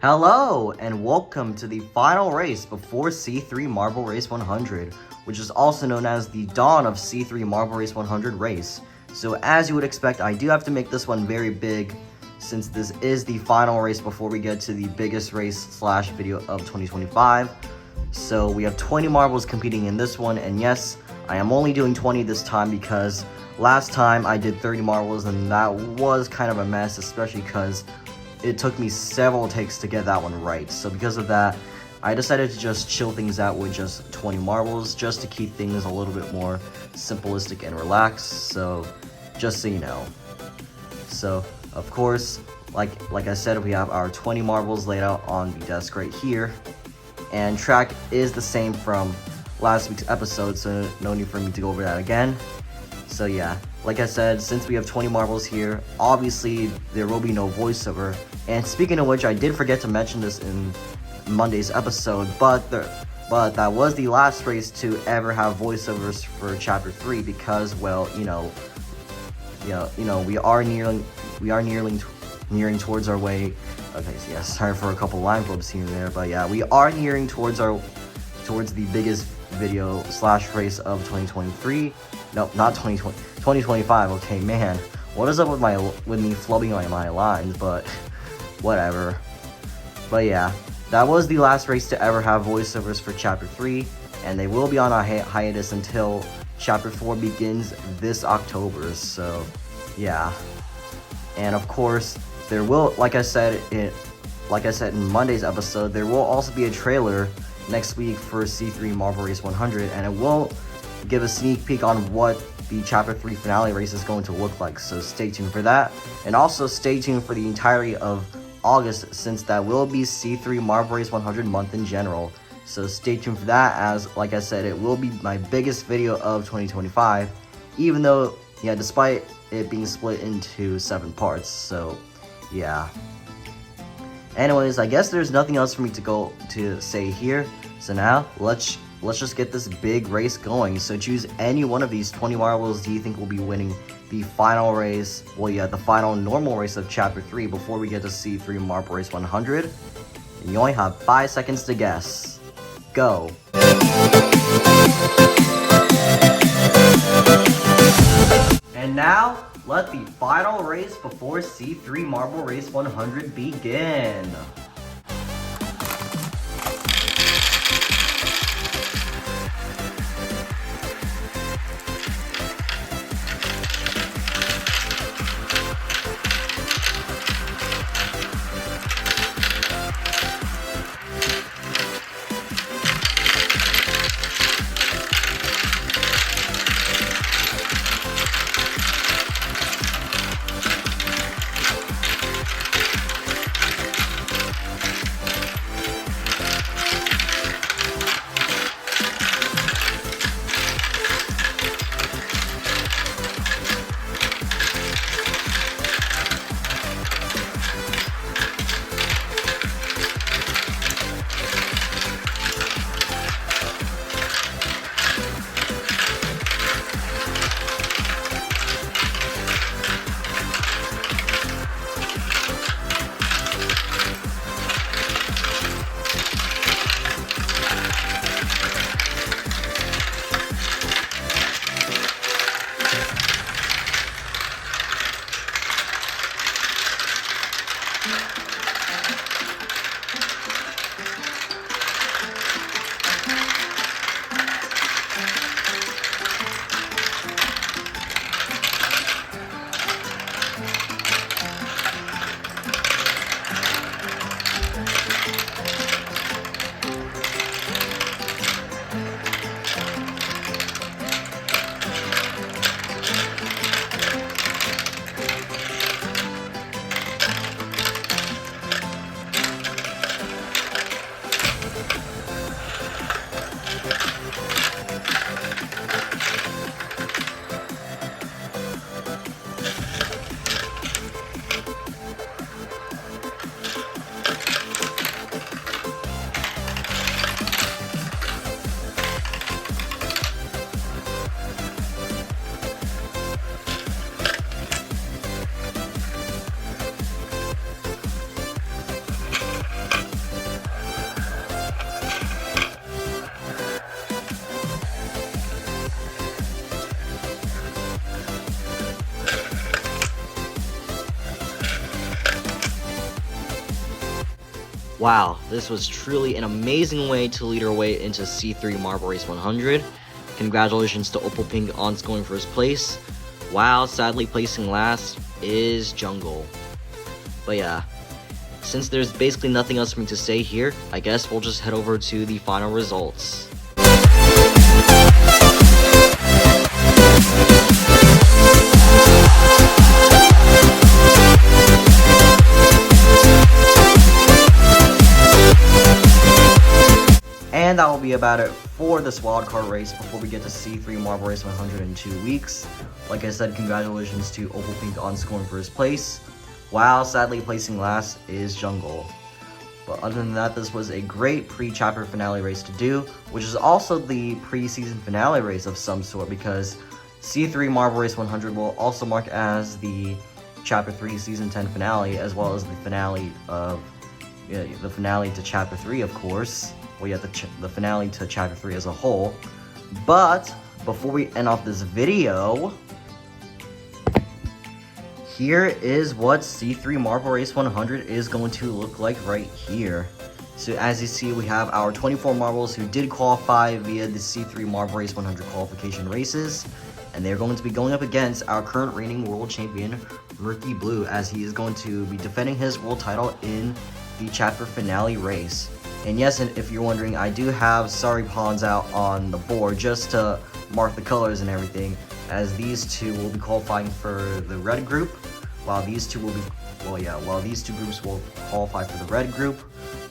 Hello, and welcome to the final race before C3 Marble Race 100, which is also known as the dawn of C3 Marble Race 100 race. So as you would expect, I do have to make this one very big, since this is the final race before we get to the biggest race slash video of 2025. So we have 20 marbles competing in this one, and yes, I am only doing 20 this time because last time I did 30 marbles and that was kind of a mess, especially because it took me several takes to get that one right. So because of that, I decided to just chill things out with just 20 marbles, just to keep things a little bit more simplistic and relaxed. So just so you know. So of course, like I said, we have our 20 marbles laid out on the desk right here, and track is the same from last week's episode, so no need for me to go over that again. So yeah, like I said, since we have 20 marbles here, obviously there will be no voiceover. And speaking of which, I did forget to mention this in Monday's episode, but that was the last race to ever have voiceovers for Chapter 3 because, well, we are nearing towards our way. Okay, so yeah, sorry for a couple line flips here and there, but yeah, we are nearing towards the biggest video slash race of 2023. No, not 2020, 2025. Okay, man, what is up with me flubbing my lines? But whatever. But yeah, that was the last race to ever have voiceovers for Chapter 3, and they will be on a hiatus until Chapter 4 begins this October. So yeah, and of course there will, like I said in Monday's episode, there will also be a trailer next week for C3 Marble Race 100, and it will give a sneak peek on what the Chapter 3 finale race is going to look like, so stay tuned for that. And also stay tuned for the entirety of August, since that will be C3 Marble Race 100 month in general. So stay tuned for that, as like I said, it will be my biggest video of 2025, even though, yeah, despite it being split into 7 parts. So yeah, anyways, I guess there's nothing else for me to say here. So now let's just get this big race going. So choose any one of these 20 marbles do you think will be winning the final race, well yeah, the final normal race of Chapter 3 before we get to C3 Marble Race 100. And you only have 5 seconds to guess. Go. And now, let the final race before C3 Marble Race 100 begin. Wow, this was truly an amazing way to lead our way into C3 Marble Race 100. Congratulations to Opal Pink on scoring first place. Wow, sadly placing last is Jungle. But yeah, since there's basically nothing else for me to say here, I guess we'll just head over to the final results. And that will be about it for this wildcard race before we get to C3 Marble Race 100 in 2 weeks. Like I said, congratulations to Opal Pink on scoring first place. Wow, sadly placing last is Jungle. But other than that, this was a great pre-chapter finale race to do, which is also the pre-season finale race of some sort, because C3 Marble Race 100 will also mark as the Chapter 3 Season 10 finale, as well as the finale of the finale to Chapter 3, of course. Well, yeah, the finale to Chapter 3 as a whole. But before we end off this video, here is what C3 Marble Race 100 is going to look like right here. So as you see, we have our 24 marbles who did qualify via the C3 Marble Race 100 qualification races, and they're going to be going up against our current reigning world champion, Murky Blue, as he is going to be defending his world title in the chapter finale race. And yes, and if you're wondering, I do have Sorry Pawns out on the board just to mark the colors and everything, as these two will be qualifying for the red group, while these two will be, while these two groups will qualify for the red group,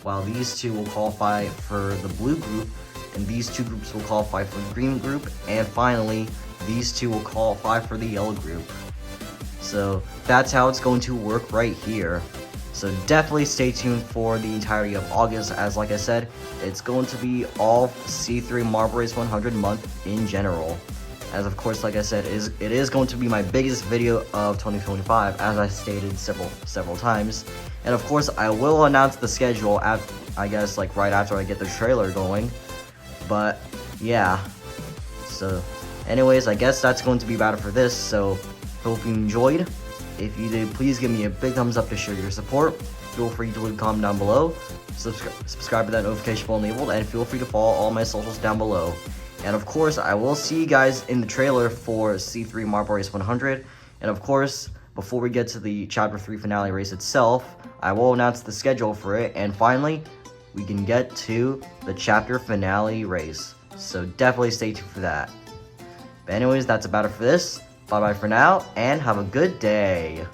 while these two will qualify for the blue group, and these two groups will qualify for the green group, and finally, these two will qualify for the yellow group. So that's how it's going to work right here. So definitely stay tuned for the entirety of August, as like I said, it's going to be all C3 Marble Race 100 month in general. As of course, like I said, it is going to be my biggest video of 2025, as I stated several times. And of course, I will announce the schedule at, I guess, like right after I get the trailer going. But yeah, so anyways, I guess that's going to be about it for this. So hope you enjoyed. If you did, please give me a big thumbs up to show your support. Feel free to leave a comment down below. Subscribe with that notification bell enabled, and feel free to follow all my socials down below. And of course, I will see you guys in the trailer for C3 Marble Race 100. And of course, before we get to the Chapter 3 finale race itself, I will announce the schedule for it. And finally, we can get to the Chapter finale race. So definitely stay tuned for that. But anyways, that's about it for this. Bye-bye for now, and have a good day.